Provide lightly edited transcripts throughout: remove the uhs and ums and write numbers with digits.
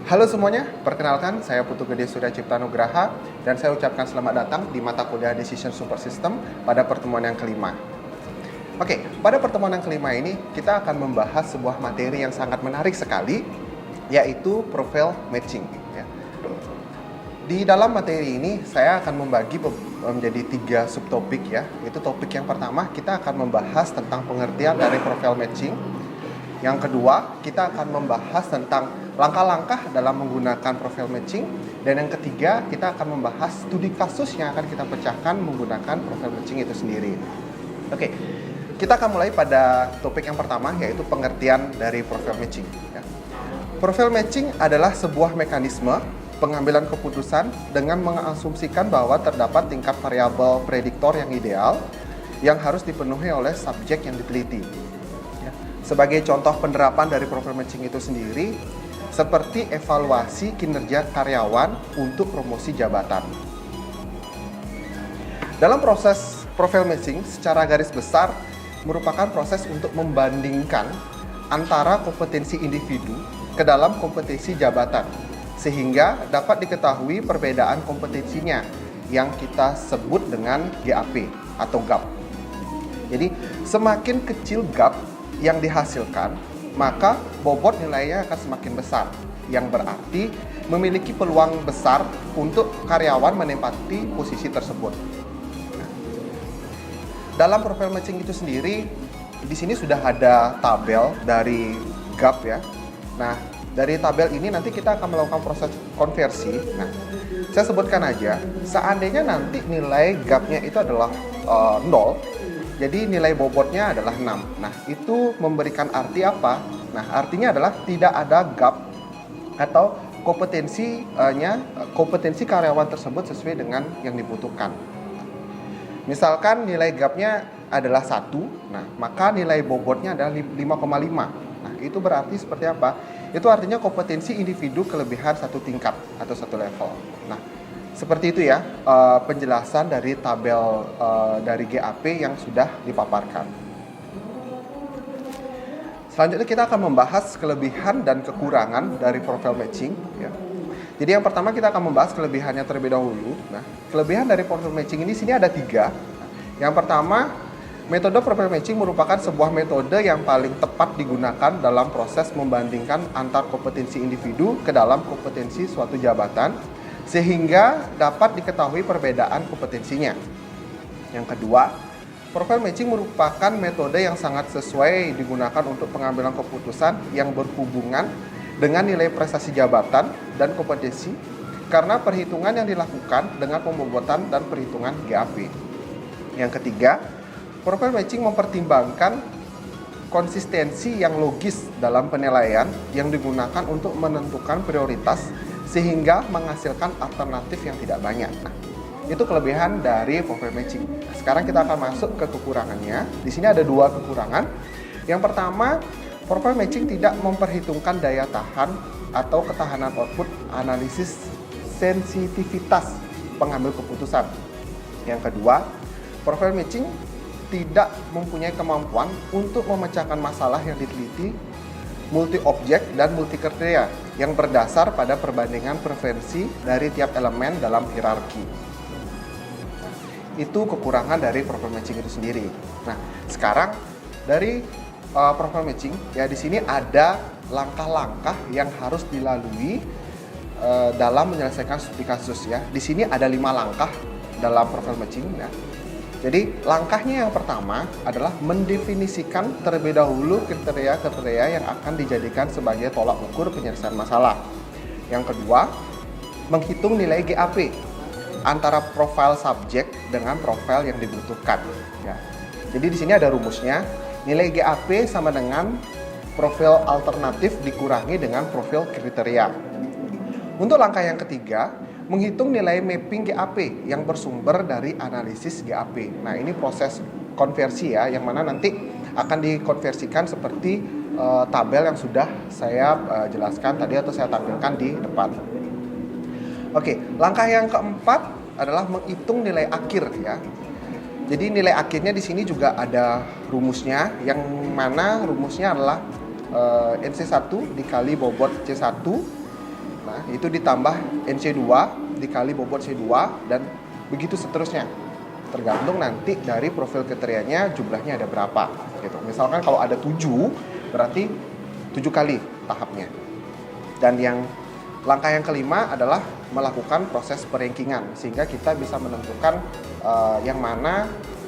Halo semuanya, perkenalkan saya Putu Gede Surya Cipta Nugraha dan saya ucapkan selamat datang di mata kuliah Decision Super System pada pertemuan yang kelima. Oke, pada pertemuan yang kelima ini kita akan membahas sebuah materi yang sangat menarik sekali, yaitu profile matching. Di dalam materi ini saya akan membagi menjadi 3 subtopik ya. Itu topik yang pertama kita akan membahas tentang pengertian dari profile matching. Yang kedua, kita akan membahas tentang langkah-langkah dalam menggunakan profile matching. Dan yang ketiga, kita akan membahas studi kasus yang akan kita pecahkan menggunakan profile matching itu sendiri. Oke, kita akan mulai pada topik yang pertama, yaitu pengertian dari profile matching. Profile matching adalah sebuah mekanisme pengambilan keputusan dengan mengasumsikan bahwa terdapat tingkat variabel prediktor yang ideal yang harus dipenuhi oleh subjek yang diteliti. Sebagai contoh penerapan dari profile matching itu sendiri, seperti evaluasi kinerja karyawan untuk promosi jabatan. Dalam proses profile matching, secara garis besar merupakan proses untuk membandingkan antara kompetensi individu ke dalam kompetensi jabatan, sehingga dapat diketahui perbedaan kompetensinya yang kita sebut dengan GAP atau gap. Jadi, semakin kecil gap yang dihasilkan, maka bobot nilainya akan semakin besar, yang berarti memiliki peluang besar untuk karyawan menempati posisi tersebut. Dalam profile matching itu sendiri, di sini sudah ada tabel dari gap ya. Nah, dari tabel ini nanti kita akan melakukan proses konversi. Nah, saya sebutkan aja, seandainya nanti nilai gapnya itu adalah 0, jadi nilai bobotnya adalah 6. Nah, itu memberikan arti apa? Nah, artinya adalah tidak ada gap atau kompetensi karyawan tersebut sesuai dengan yang dibutuhkan. Misalkan nilai gapnya adalah 1, nah maka nilai bobotnya adalah 5,5. Nah, itu berarti seperti apa? Itu artinya kompetensi individu kelebihan 1 tingkat atau 1 level. Nah, seperti itu ya penjelasan dari tabel dari GAP yang sudah dipaparkan. Selanjutnya kita akan membahas kelebihan dan kekurangan dari profile matching. Ya. Jadi yang pertama kita akan membahas kelebihannya terlebih dahulu. Nah, kelebihan dari profile matching ini sini ada 3. Yang pertama, metode profile matching merupakan sebuah metode yang paling tepat digunakan dalam proses membandingkan antar kompetensi individu ke dalam kompetensi suatu jabatan, sehingga dapat diketahui perbedaan kompetensinya. Yang kedua, profile matching merupakan metode yang sangat sesuai digunakan untuk pengambilan keputusan yang berhubungan dengan nilai prestasi jabatan dan kompetensi karena perhitungan yang dilakukan dengan pembobotan dan perhitungan GAP. Yang ketiga, profile matching mempertimbangkan konsistensi yang logis dalam penilaian yang digunakan untuk menentukan prioritas sehingga menghasilkan alternatif yang tidak banyak. Nah, itu kelebihan dari profile matching. Nah, sekarang kita akan masuk ke kekurangannya. Di sini ada 2 kekurangan. Yang pertama, profile matching tidak memperhitungkan daya tahan atau ketahanan output analisis sensitivitas pengambil keputusan. Yang kedua, profile matching tidak mempunyai kemampuan untuk memecahkan masalah yang diteliti multi objek dan multi kriteria yang berdasar pada perbandingan preferensi dari tiap elemen dalam hierarki. Itu kekurangan dari profile matching itu sendiri. Nah, sekarang dari profile matching ya di sini ada langkah-langkah yang harus dilalui dalam menyelesaikan studi kasus ya. Di sini ada 5 langkah dalam profile matching ya. Jadi langkahnya yang pertama adalah mendefinisikan terlebih dahulu kriteria-kriteria yang akan dijadikan sebagai tolak ukur penyelesaian masalah. Yang kedua, menghitung nilai GAP antara profil subjek dengan profil yang dibutuhkan. Ya. Jadi di sini ada rumusnya, nilai GAP sama dengan profil alternatif dikurangi dengan profil kriteria. Untuk langkah yang ketiga, menghitung nilai mapping GAP yang bersumber dari analisis GAP. Nah, ini proses konversi ya, yang mana nanti akan dikonversikan seperti tabel yang sudah saya jelaskan tadi atau saya tampilkan di depan. Oke, langkah yang keempat adalah menghitung nilai akhir ya. Jadi nilai akhirnya di sini juga ada rumusnya, yang mana rumusnya adalah NC1 dikali bobot C1 Nah, itu ditambah NC2 dikali bobot C2 dan begitu seterusnya. Tergantung nanti dari profil kriterianya jumlahnya ada berapa gitu. Misalkan kalau ada 7 berarti 7 kali tahapnya. Dan yang langkah yang kelima adalah melakukan proses perankingan sehingga kita bisa menentukan yang mana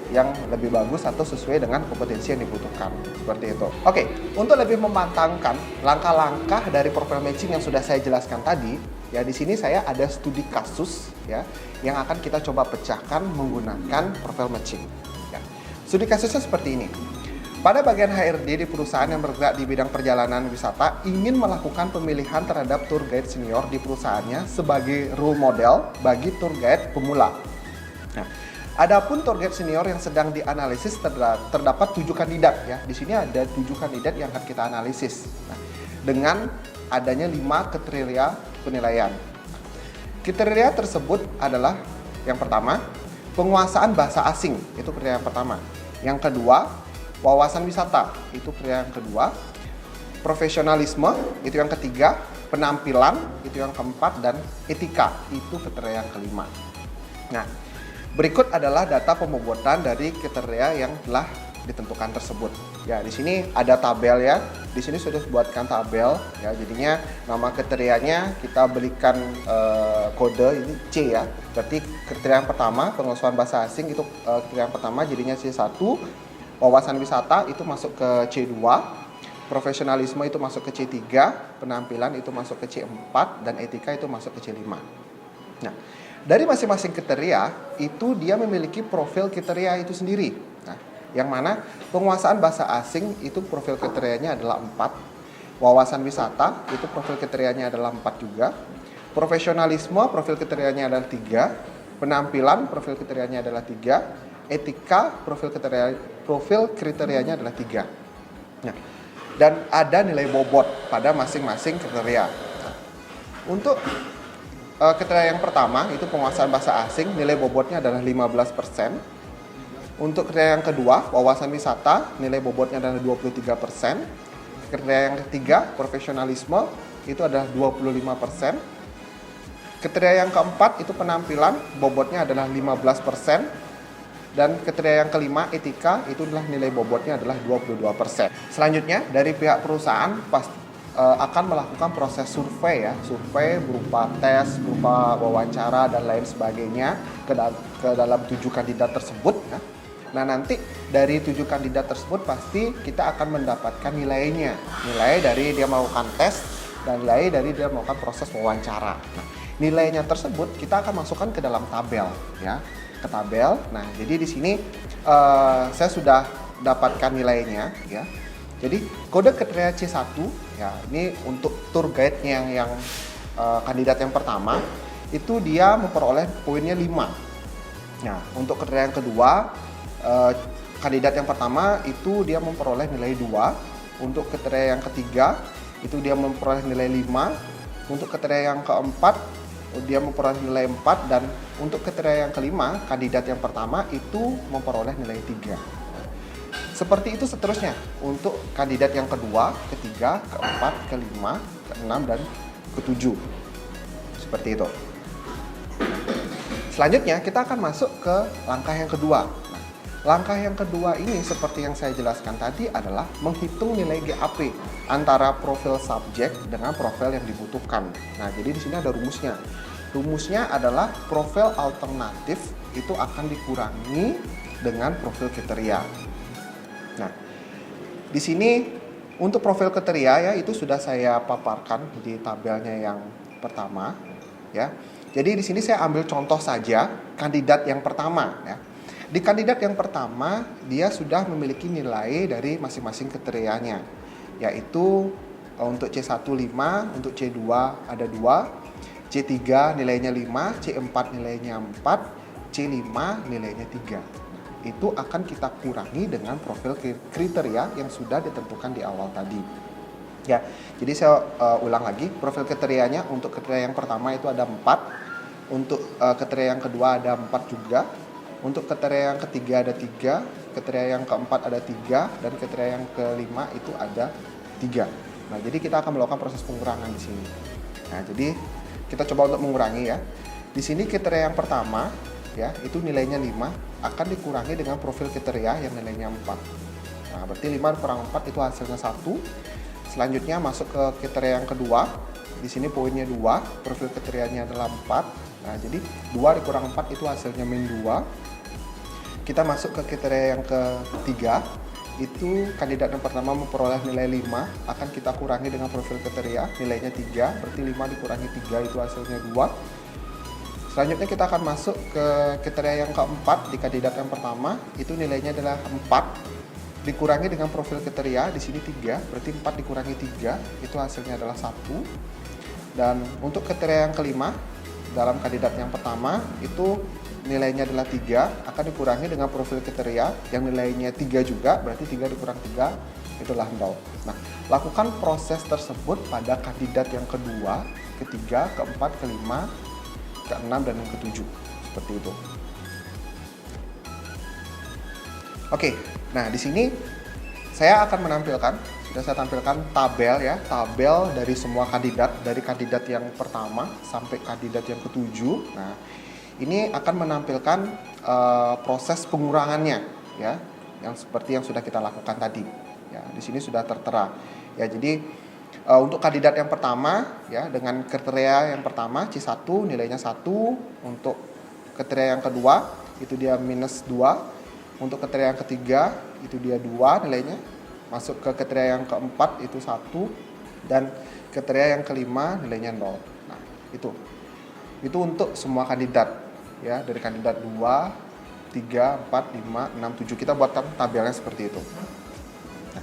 yang lebih bagus atau sesuai dengan kompetensi yang dibutuhkan. Seperti itu. Oke, untuk lebih mematangkan langkah-langkah dari profile matching yang sudah saya jelaskan tadi, ya di sini saya ada studi kasus ya yang akan kita coba pecahkan menggunakan profile matching. Ya. Studi kasusnya seperti ini. Pada bagian HRD di perusahaan yang bergerak di bidang perjalanan wisata ingin melakukan pemilihan terhadap tour guide senior di perusahaannya sebagai role model bagi tour guide pemula. Nah, adapun tour guide senior yang sedang dianalisis terdapat 7 kandidat ya. Di sini ada 7 kandidat yang akan kita analisis. Nah, dengan adanya 5 kriteria penilaian. Kriteria tersebut adalah yang pertama, penguasaan bahasa asing, itu kriteria yang pertama. Yang kedua, wawasan wisata, itu kriteria yang kedua. Profesionalisme, itu yang ketiga. Penampilan, itu yang keempat. Dan etika, itu kriteria yang kelima. Nah, berikut adalah data pembobotan dari kriteria yang telah ditentukan tersebut. Ya, di sini ada tabel ya. Di sini sudah buatkan tabel ya. Jadinya nama kriterianya kita berikan kode ini C ya. Berarti kriteria yang pertama penguasaan bahasa asing itu kriteria yang pertama jadinya C1. Wawasan wisata itu masuk ke C2. Profesionalisme itu masuk ke C3, penampilan itu masuk ke C4 dan etika itu masuk ke C5. Nah, dari masing-masing kriteria itu dia memiliki profil kriteria itu sendiri. Nah, yang mana penguasaan bahasa asing itu profil kriterianya adalah 4. Wawasan wisata itu profil kriterianya adalah 4 juga. Profesionalisme profil kriterianya adalah 3. Penampilan profil kriterianya adalah 3. Etika profil kriterianya adalah 3. Nah, dan ada nilai bobot pada masing-masing kriteria. Nah, untuk kriteria yang pertama itu penguasaan bahasa asing, nilai bobotnya adalah 15%. Untuk kriteria yang kedua, wawasan wisata, nilai bobotnya adalah 23%. Kriteria yang ketiga, profesionalisme, itu adalah 25%. Kriteria yang keempat itu penampilan, bobotnya adalah 15%. Dan kriteria yang kelima, etika, itu adalah nilai bobotnya adalah 22%. Selanjutnya, dari pihak perusahaan akan melakukan proses survei ya, survei berupa tes, berupa wawancara dan lain sebagainya ke dalam 7 kandidat tersebut. Ya. Nah nanti dari 7 kandidat tersebut pasti kita akan mendapatkan nilainya, nilai dari dia melakukan tes dan nilai dari dia melakukan proses wawancara. Nah, nilainya tersebut kita akan masukkan ke dalam tabel ya. Ke tabel. Nah, jadi di sini saya sudah dapatkan nilainya ya. Jadi kode kriteria C1 ya, ini untuk tour guide yang kandidat yang pertama itu dia memperoleh poinnya 5. Nah, untuk kriteria yang kedua kandidat yang pertama itu dia memperoleh nilai 2. Untuk kriteria yang ketiga itu dia memperoleh nilai 5. Untuk kriteria yang keempat dia memperoleh nilai 4 dan untuk kriteria yang kelima, kandidat yang pertama itu memperoleh nilai 3. Seperti itu seterusnya untuk kandidat yang kedua, ketiga, keempat, kelima, keenam, dan ketujuh. Seperti itu. Selanjutnya kita akan masuk ke langkah yang kedua. Nah, langkah yang kedua ini seperti yang saya jelaskan tadi adalah menghitung nilai GAP antara profil subjek dengan profil yang dibutuhkan. Nah, jadi di sini ada rumusnya. Rumusnya adalah profil alternatif itu akan dikurangi dengan profil kriteria. Nah, di sini untuk profil kriteria ya itu sudah saya paparkan di tabelnya yang pertama ya. Jadi di sini saya ambil contoh saja kandidat yang pertama ya. Di kandidat yang pertama dia sudah memiliki nilai dari masing-masing kriterianya, yaitu untuk C1 5, untuk C2 ada 2, C3 nilainya 5, C4 nilainya 4, C5 nilainya 3. Itu akan kita kurangi dengan profil kriteria yang sudah ditentukan di awal tadi. Ya, jadi saya ulang lagi, profil kriterianya untuk kriteria yang pertama itu ada 4, untuk kriteria yang kedua ada 4 juga, untuk kriteria yang ketiga ada 3, kriteria yang keempat ada 3, dan kriteria yang kelima itu ada 3. Nah, jadi kita akan melakukan proses pengurangan di sini. Nah, jadi kita coba untuk mengurangi ya. Di sini kriteria yang pertama ya, itu nilainya 5 akan dikurangi dengan profil kriteria yang nilainya 4. Nah, berarti 5 kurang 4 itu hasilnya 1. Selanjutnya masuk ke kriteria yang kedua. Di sini poinnya 2, profil kriterianya adalah 4. Nah, jadi 2 dikurang 4 itu hasilnya min 2. Kita masuk ke kriteria yang ketiga. Itu kandidat yang pertama memperoleh nilai 5, akan kita kurangi dengan profil kriteria, nilainya 3, berarti 5 dikurangi 3 itu hasilnya 2. Selanjutnya kita akan masuk ke kriteria yang keempat di kandidat yang pertama, itu nilainya adalah 4, dikurangi dengan profil kriteria, di sini 3, berarti 4 dikurangi 3, itu hasilnya adalah 1. Dan untuk kriteria yang kelima, dalam kandidat yang pertama, itu nilainya adalah 3, akan dikurangi dengan profil kriteria yang nilainya 3 juga, berarti 3 dikurang 3 itulah 0. Nah, lakukan proses tersebut pada kandidat yang kedua, ketiga, keempat, kelima, keenam, dan yang ketujuh, seperti itu. Oke, nah di sini saya akan menampilkan, sudah saya tampilkan tabel ya, tabel dari semua kandidat, dari kandidat yang pertama sampai kandidat yang ketujuh. Nah, ini akan menampilkan proses pengurangannya ya, yang seperti yang sudah kita lakukan tadi. Ya, di sini sudah tertera. Ya, jadi untuk kandidat yang pertama ya, dengan kriteria yang pertama C1 nilainya 1, untuk kriteria yang kedua itu dia minus 2, untuk kriteria yang ketiga itu dia 2 nilainya, masuk ke kriteria yang keempat itu 1, dan kriteria yang kelima nilainya 0. Nah, itu untuk semua kandidat ya, dari kandidat 2, 3, 4, 5, 6, 7. Kita buatkan tabelnya seperti itu. Nah,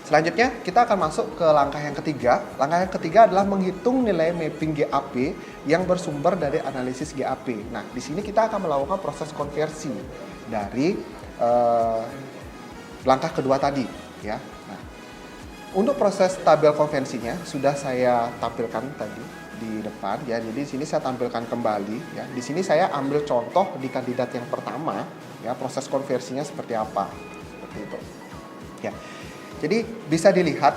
selanjutnya kita akan masuk ke langkah yang ketiga. Langkah yang ketiga adalah menghitung nilai mapping GAP yang bersumber dari analisis GAP. Nah, di sini kita akan melakukan proses konversi dari langkah kedua tadi ya. Nah, untuk proses tabel konvensinya sudah saya tampilkan tadi di depan ya. Jadi di sini saya tampilkan kembali ya. Di sini saya ambil contoh di kandidat yang pertama ya, proses konversinya seperti apa. Seperti itu. Ya. Jadi bisa dilihat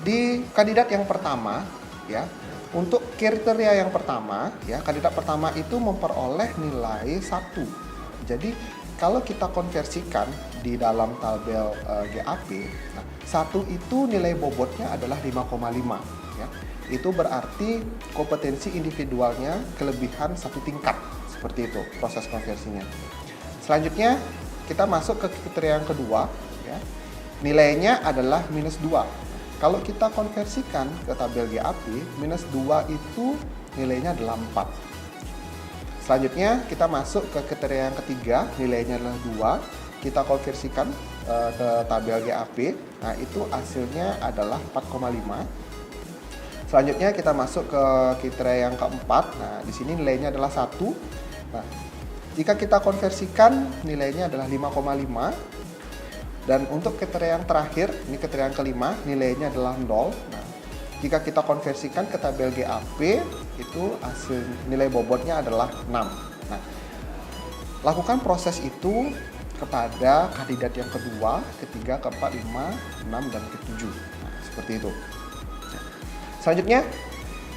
di kandidat yang pertama ya, untuk kriteria yang pertama ya, kandidat pertama itu memperoleh nilai 1. Jadi kalau kita konversikan di dalam tabel GAP, nah, 1 itu nilai bobotnya adalah 5,5 ya. Itu berarti kompetensi individualnya kelebihan 1 tingkat, seperti itu proses konversinya. Selanjutnya kita masuk ke kriteria yang kedua ya. Nilainya adalah minus 2. Kalau kita konversikan ke tabel GAP, minus 2 itu nilainya adalah 4. Selanjutnya kita masuk ke kriteria yang ketiga, nilainya adalah 2. Kita konversikan ke tabel GAP. Nah, itu hasilnya adalah 4,5. Selanjutnya kita masuk ke kriteria yang keempat. Nah, di sini nilainya adalah 1. Nah, jika kita konversikan nilainya adalah 5,5. Dan untuk kriteria yang terakhir, ini kriteria yang kelima, nilainya adalah 0. Nah, jika kita konversikan ke tabel GAP, itu hasil nilai bobotnya adalah 6. Nah, lakukan proses itu kepada kandidat yang kedua, ketiga, keempat, 5, 6, dan ketujuh. Nah, seperti itu. Selanjutnya,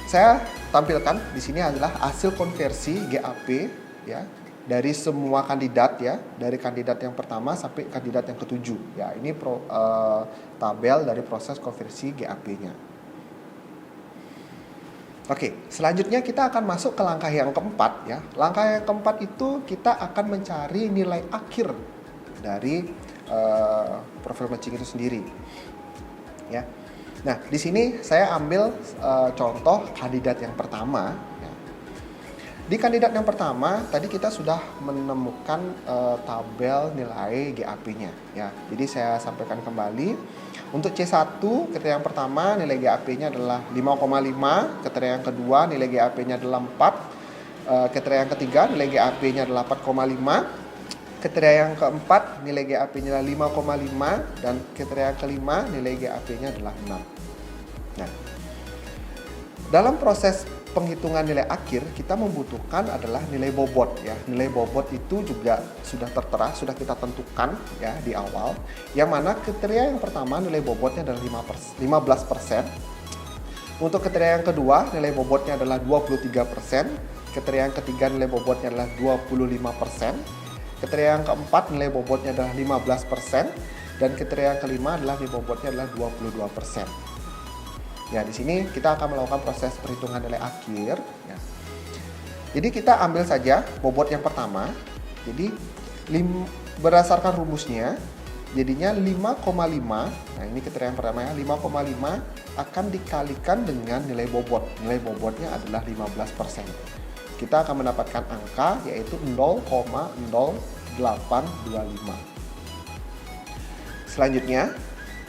saya tampilkan di sini adalah hasil konversi GAP ya, dari semua kandidat ya, dari kandidat yang pertama sampai kandidat yang ketujuh. Ya, ini tabel dari proses konversi GAP-nya. Oke, selanjutnya kita akan masuk ke langkah yang keempat ya. Langkah yang keempat itu kita akan mencari nilai akhir dari profil matching itu sendiri. Ya. Nah, di sini saya ambil contoh kandidat yang pertama. Ya. Di kandidat yang pertama, tadi kita sudah menemukan tabel nilai GAP-nya. Ya. Jadi saya sampaikan kembali. Untuk C1, kriteria yang pertama nilai GAP-nya adalah 5,5. Kriteria yang kedua nilai GAP-nya adalah 4. Kriteria yang ketiga nilai GAP-nya adalah 4,5. Kriteria yang keempat nilai GAP-nya adalah 5,5, dan kriteria yang kelima nilai GAP-nya adalah 6. Nah, dalam proses penghitungan nilai akhir kita membutuhkan adalah nilai bobot ya. Nilai bobot itu juga sudah tertera, sudah kita tentukan ya di awal. Yang mana kriteria yang pertama nilai bobotnya adalah 15%. Untuk kriteria yang kedua, nilai bobotnya adalah 23%. Kriteria yang ketiga, nilai bobotnya adalah 25%. Kriteria yang keempat, nilai bobotnya adalah 15%. Dan kriteria yang kelima adalah nilai bobotnya adalah 22%. Ya, di sini kita akan melakukan proses perhitungan nilai akhir. Ya. Jadi kita ambil saja bobot yang pertama. Jadi berdasarkan rumusnya, jadinya 5,5. Nah, ini kriteria yang pertama ya, 5,5 akan dikalikan dengan nilai bobot. Nilai bobotnya adalah 15%. Kita akan mendapatkan angka yaitu 0,0825. Selanjutnya,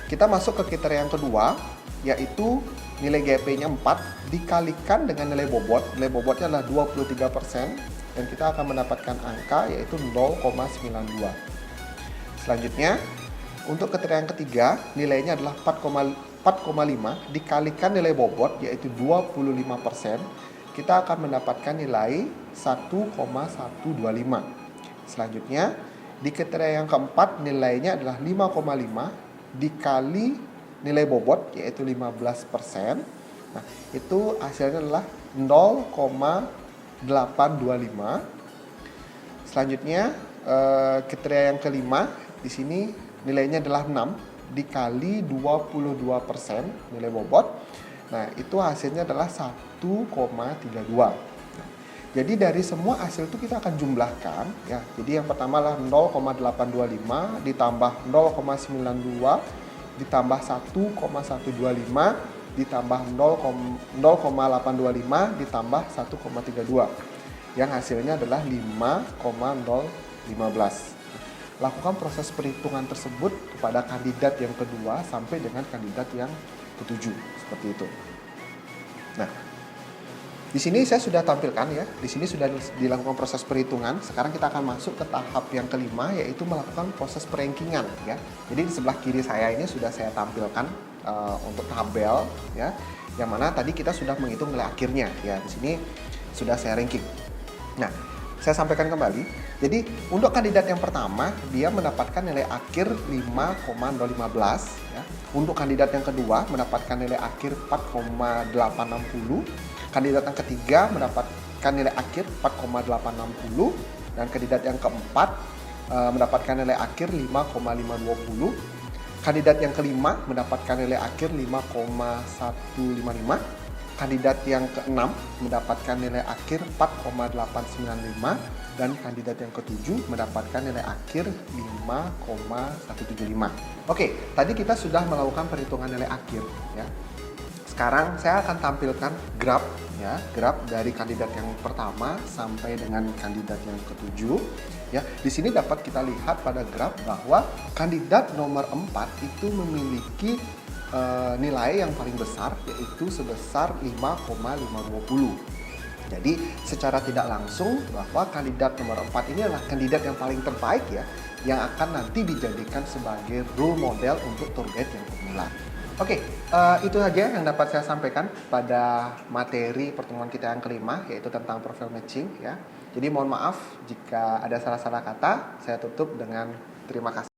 kita masuk ke kriteria yang kedua, yaitu nilai GP-nya 4 dikalikan dengan nilai bobot. Nilai bobotnya adalah 23%, dan kita akan mendapatkan angka yaitu 0,92. Selanjutnya, untuk kriteria yang ketiga, nilainya adalah 4,5 dikalikan nilai bobot yaitu 25%. Kita akan mendapatkan nilai 1,125. Selanjutnya, di kriteria yang keempat nilainya adalah 5,5 dikali nilai bobot yaitu 15%. Nah, itu hasilnya adalah 0,825. Selanjutnya, kriteria yang kelima di sini nilainya adalah 6 dikali 22% nilai bobot. Nah, itu hasilnya adalah 1,32. Jadi dari semua hasil itu kita akan jumlahkan ya. Jadi yang pertama adalah 0,825 ditambah 0,92 ditambah 1,125 ditambah 0,825 ditambah 1,32. Yang hasilnya adalah 5,015. Lakukan proses perhitungan tersebut kepada kandidat yang kedua sampai dengan kandidat yang ketujuh, seperti itu. Nah, di sini saya sudah tampilkan ya, di sini sudah dilakukan proses perhitungan. Sekarang kita akan masuk ke tahap yang kelima, yaitu melakukan proses perankingan ya. Jadi di sebelah kiri saya ini sudah saya tampilkan untuk tabel ya, yang mana tadi kita sudah menghitung nilai akhirnya ya. Di sini sudah saya ranking. Nah, saya sampaikan kembali. Jadi untuk kandidat yang pertama dia mendapatkan nilai akhir 5,015 ya. Untuk kandidat yang kedua mendapatkan nilai akhir 4,860. Kandidat yang ketiga mendapatkan nilai akhir 4,860 dan kandidat yang keempat mendapatkan nilai akhir 5,520. Kandidat yang kelima mendapatkan nilai akhir 5,155. Kandidat yang keenam mendapatkan nilai akhir 4,895 dan kandidat yang ketujuh mendapatkan nilai akhir 5,175. Oke, tadi kita sudah melakukan perhitungan nilai akhir ya. Sekarang saya akan tampilkan graf ya, graf dari kandidat yang pertama sampai dengan kandidat yang ketujuh ya. Di sini dapat kita lihat pada graf bahwa kandidat nomor 4 itu memiliki nilai yang paling besar yaitu sebesar 5,520. Jadi secara tidak langsung bahwa kandidat nomor 4 ini adalah kandidat yang paling terbaik ya, yang akan nanti dijadikan sebagai role model untuk tour guide yang pemula. Oke, itu saja yang dapat saya sampaikan pada materi pertemuan kita yang kelima, yaitu tentang profile matching ya. Jadi mohon maaf jika ada salah-salah kata, saya tutup dengan terima kasih.